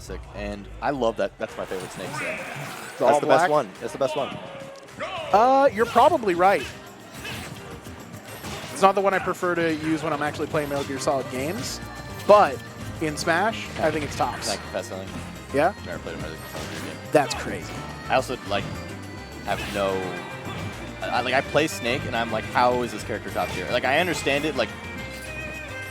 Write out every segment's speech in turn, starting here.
classic, and I love that. That's my favorite Snake. So all that's the black? best one. That's the best one. You're probably right. It's not the one I prefer to use when I'm actually playing Metal Gear Solid games, but in Smash, I think it's tops. Can I confess something? Yeah? I've never played a Metal Gear Solid game. That's crazy. I also like have no. I play Snake, and I'm like, how is this character top tier? Like, I understand it, like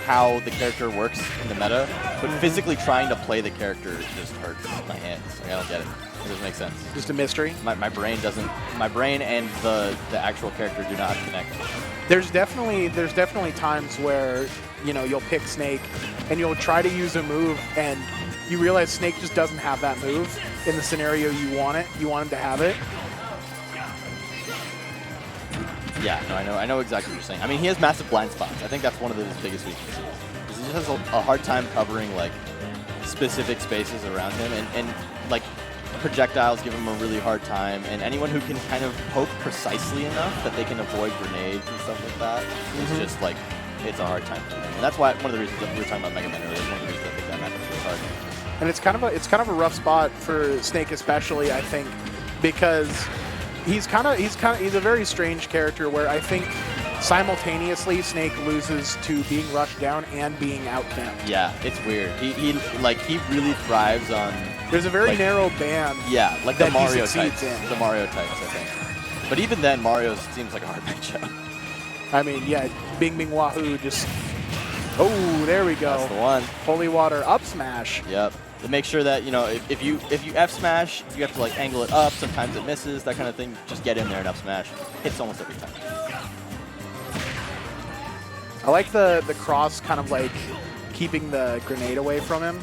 how the character works in the meta, but physically trying to play the character just hurts my hands. Like, I don't get it. It doesn't make sense. Just a mystery? My brain doesn't. My brain and the actual character do not connect. There's definitely times where, you know, you'll pick Snake and you'll try to use a move and you realize Snake just doesn't have that move in the scenario you want it. You want him to have it. Yeah, no, I know exactly what you're saying. I mean, he has massive blind spots. I think that's one of his biggest weaknesses. He just has a hard time covering like specific spaces around him, and like projectiles give him a really hard time. And anyone who can kind of poke precisely enough that they can avoid grenades and stuff like that, it's just like it's a hard time for him. And that's why one of the reasons that we were talking about Mega Man earlier. One of the reasons I think that matchup is hard. And it's kind of a rough spot for Snake, especially I think, because he's a very strange character where I think simultaneously Snake loses to being rushed down and being outcamped. Yeah, it's weird. He really thrives on. There's a very like, narrow band. Yeah, like the that Mario he succeeds types. in. The Mario types, I think. But even then, Mario seems like a hard matchup. I mean, yeah, Bing Bing Wahoo just. Oh, there we go. That's the one. Holy water up smash. Yep. To make sure that, you know, if you F smash, you have to like angle it up. Sometimes it misses, that kind of thing. Just get in there and up smash. Hits almost every time. I like the cross kind of like keeping the grenade away from him.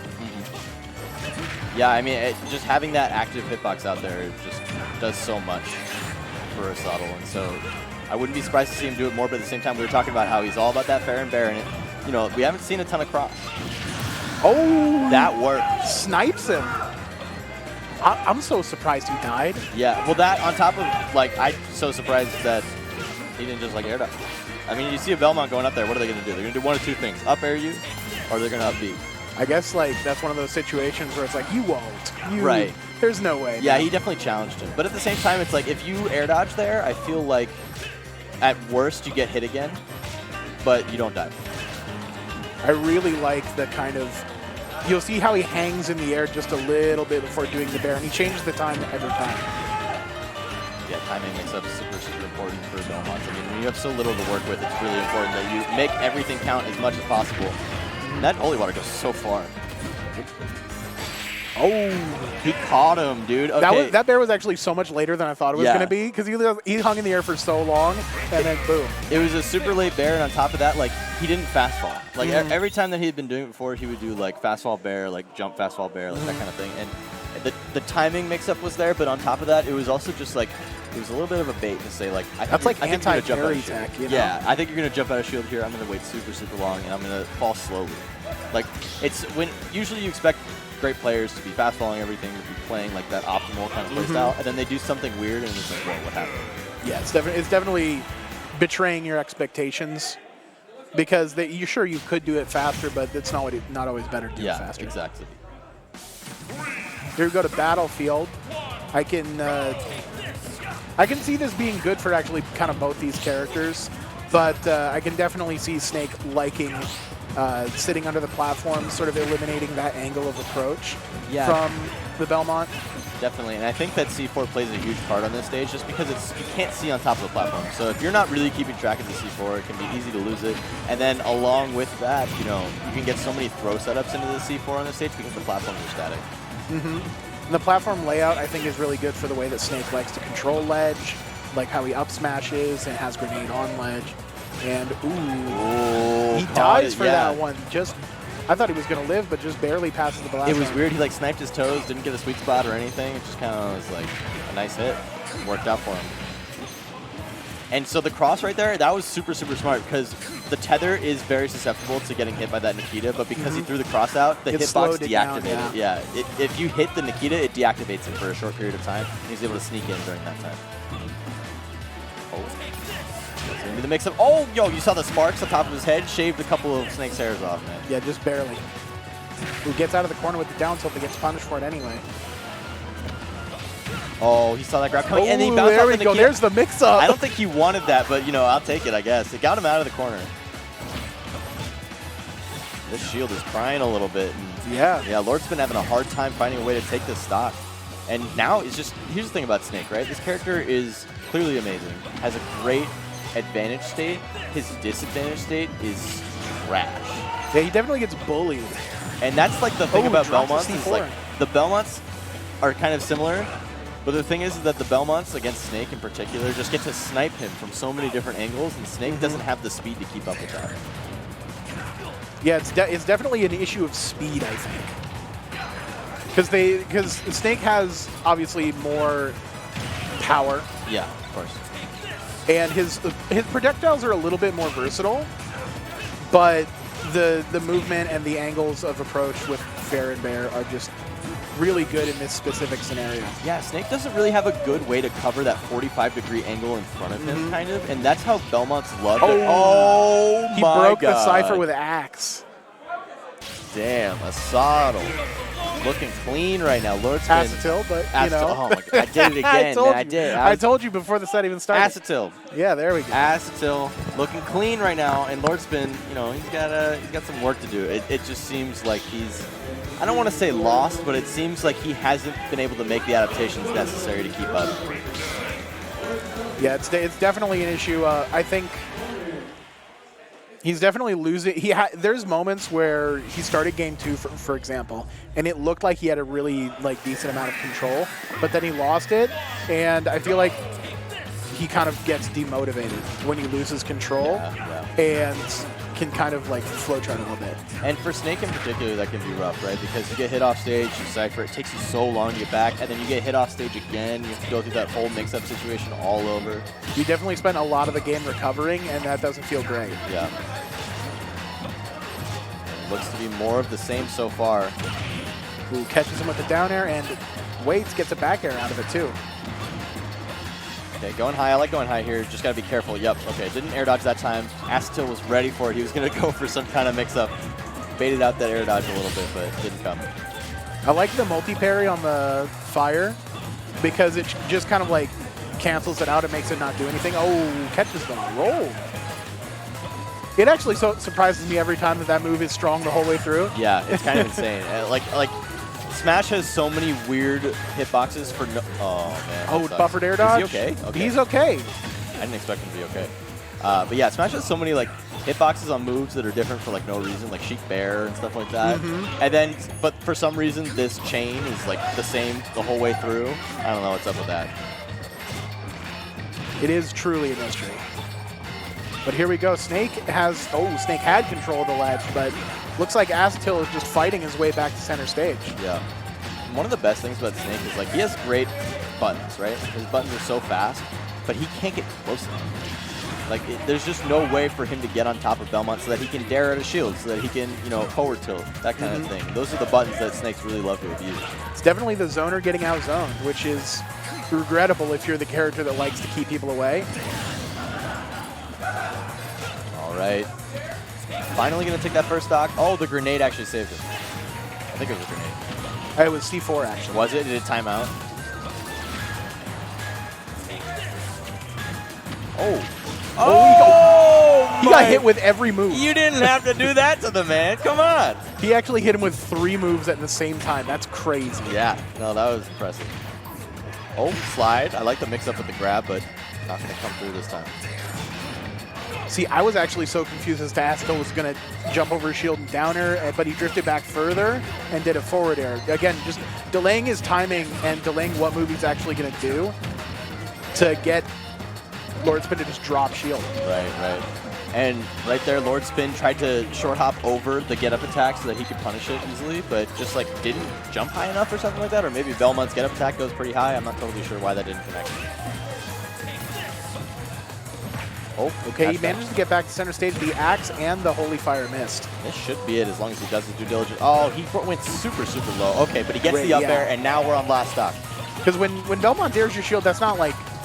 Yeah, I mean, just having that active hitbox out there just does so much for Asotil, and so I wouldn't be surprised to see him do it more. But at the same time, we were talking about how he's all about that fair and bare, and you know, we haven't seen a ton of cross. Oh, that worked. Snipes him. I'm so surprised he died. Yeah, well, that on top of like, I'm so surprised that he didn't just like air dodge. I mean, you see a Belmont going up there. What are they going to do? They're going to do one of two things: up air you, or they're going to up B. I guess like that's one of those situations where it's like you won't. Right. There's no way. Yeah, he definitely challenged him. But at the same time, it's like if you air dodge there, I feel like at worst you get hit again, but you don't die. I really like the kind of. You'll see how he hangs in the air just a little bit before doing the bear, and he changes the time every time. Yeah, timing makes up super, super important for Belmont. I mean, when you have so little to work with, it's really important that you make everything count as much as possible. And that holy water goes so far. Oh, he caught him, dude. Okay. That bear was actually so much later than I thought it was going to be, because he hung in the air for so long, and then boom. It was a super late bear, and on top of that, like, he didn't fast fall. Like, every time that he had been doing it before, he would do, like, fast fall bear, like, jump fast fall bear, like, that kind of thing. And the timing mix-up was there, but on top of that, it was also just, like, it was a little bit of a bait to say, like, I think anti-parry tech, you know? Yeah, I think you're going to jump out of shield here. I'm going to wait super, super long, and I'm going to fall slowly. Like, it's when usually you expect great players to be fast falling everything, to be playing like that optimal kind of play style, and then they do something weird, and it's like, whoa, what happened? Yeah, it's definitely betraying your expectations, because you're sure you could do it faster, but it's not always better to do it faster. Yeah, exactly. Here we go to Battlefield. I can see this being good for actually kind of both these characters, but I can definitely see Snake liking sitting under the platform, sort of eliminating that angle of approach from the Belmont. Definitely, and I think that C4 plays a huge part on this stage just because you can't see on top of the platform. So if you're not really keeping track of the C4, it can be easy to lose it. And then along with that, you know, you can get so many throw setups into the C4 on this stage because the platforms are static. And the platform layout, I think, is really good for the way that Snake likes to control ledge, like how he up smashes and has grenade on ledge. And, ooh, he dies for that one. I thought he was going to live, but just barely passes the blast. It was weird. He, like, sniped his toes, didn't get a sweet spot or anything. It just kind of was, like, a nice hit. Worked out for him. And so the cross right there, that was super, super smart because the tether is very susceptible to getting hit by that Nikita, but because he threw the cross out, the hitbox deactivated. Yeah, if you hit the Nikita, it deactivates it for a short period of time, and he's able to sneak in during that time. The mix of, oh, yo, you saw the sparks on top of his head, shaved a couple of Snake's hairs off, man. Yeah, just barely. Who gets out of the corner with the down tilt but gets punished for it anyway. Oh, he saw that grab coming, and he Oh, bounced there off we in the go. kick. There's the mix-up. I don't think he wanted that, but, you know, I'll take it, I guess. It got him out of the corner. This shield is crying a little bit. And Yeah. yeah, LordSpin having a hard time finding a way to take this stock. And now it's just, here's the thing about Snake, right? This character is clearly amazing, has a great advantage state. His disadvantage state is trash. Yeah, he definitely gets bullied. And that's like the thing about drops Belmonts the is C4. like the Belmonts are kind of similar, but the thing is that the Belmonts against Snake in particular just get to snipe him from so many different angles, and Snake doesn't have the speed to keep up with that. Yeah, it's definitely an issue of speed, I think. Because Snake has obviously more power, Yeah, of course. and his projectiles are a little bit more versatile, but the movement and the angles of approach with Fair and Bear are just really good in this specific scenario. Yeah, Snake doesn't really have a good way to cover that 45-degree angle in front of him, kind of, and that's how Belmonts love it. Oh He my broke God. the Cypher with Axe. Damn, Asotil. Looking clean right now. LordSpin. Asotil, but you Asotil. know. Oh my God, I did it again, man. I did. I told you before the set even started. Asotil. Yeah, there we go. Asotil looking clean right now, and LordSpin, you know, he's got some work to do. It just seems like he's, I don't want to say lost, but it seems like he hasn't been able to make the adaptations necessary to keep up. Yeah, it's definitely an issue. I think he's definitely losing. There's moments where he started game 2, for example, and it looked like he had a really decent amount of control, but then he lost it, and I feel like he kind of gets demotivated when he loses control and can kind of flow chart a little bit. And for Snake in particular, that can be rough, right? Because you get hit off stage, you cypher, it takes you so long to get back, and then you get hit off stage again, you have to go through that whole mix-up situation all over. You definitely spent a lot of the game recovering, and that doesn't feel great. Yeah. Looks to be more of the same so far. Who catches him with the down air and waits, gets a back air out of it too. Okay, going high. I like going high here. Just got to be careful. Yep. Okay, didn't air dodge that time. Asotil was ready for it. He was going to go for some kind of mix-up. Baited out that air dodge a little bit, but it didn't come. I like the multi-parry on the fire because it just kind of cancels it out. It makes it not do anything. Oh, catches the roll. It actually surprises me every time that move is strong the whole way through. Yeah, it's kind of insane. Like Smash has so many weird hitboxes for no. Oh man. Oh, buffered air dodge. Is he okay? Okay. He's okay. I didn't expect him to be okay. But yeah, Smash has so many hitboxes on moves that are different for no reason, like Sheik Bear and stuff like that. And then, but for some reason, this chain is the same the whole way through. I don't know what's up with that. It is truly a mystery. But here we go. Snake had control of the ledge, but looks like Asotil is just fighting his way back to center stage. Yeah. One of the best things about Snake is he has great buttons, right? His buttons are so fast, but he can't get close to them. There's just no way for him to get on top of Belmont so that he can dare at a shield, so that he can, forward tilt, that kind of thing. Those are the buttons that Snakes really love to abuse. It's definitely the zoner getting out-zoned, which is regrettable if you're the character that likes to keep people away. All right. Finally going to take that first stock. Oh, the grenade actually saved him. I think it was a grenade. It was C4, actually. Was it? Did it time out? Oh. Oh! He got hit with every move. You didn't have to do that to the man. Come on. He actually hit him with 3 moves at the same time. That's crazy. Yeah. No, that was impressive. Oh, slide. I like the mix-up with the grab, but not going to come through this time. See, I was actually so confused as to Asotil was going to jump over his shield and down air, but he drifted back further and did a forward air. Again, just delaying his timing and delaying what move he's actually going to do to get LordSpin to just drop shield. Right. And right there, LordSpin tried to short hop over the get-up attack so that he could punish it easily, but just didn't jump high enough or something like that, or maybe Belmont's get-up attack goes pretty high. I'm not totally sure why that didn't connect. Oh, okay, he managed to get back to center stage. The Axe and the Holy Fire missed. This should be it as long as he does his due diligence. Oh, he went super, super low. Okay, but he gets the up air, and now we're on last stock. Because when Belmont dares your shield, that's not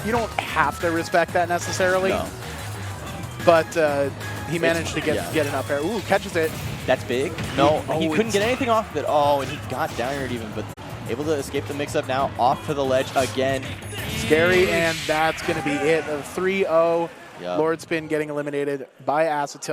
you don't have to respect that necessarily. No. But he managed to get an up air. Ooh, catches it. That's big. No, he couldn't it's- get anything off of it. Oh, and he got down aired even, but able to escape the mix-up now. Off to the ledge again. Scary, and that's going to be it. A 3-0. Yep. LordSpin getting eliminated by Asotil.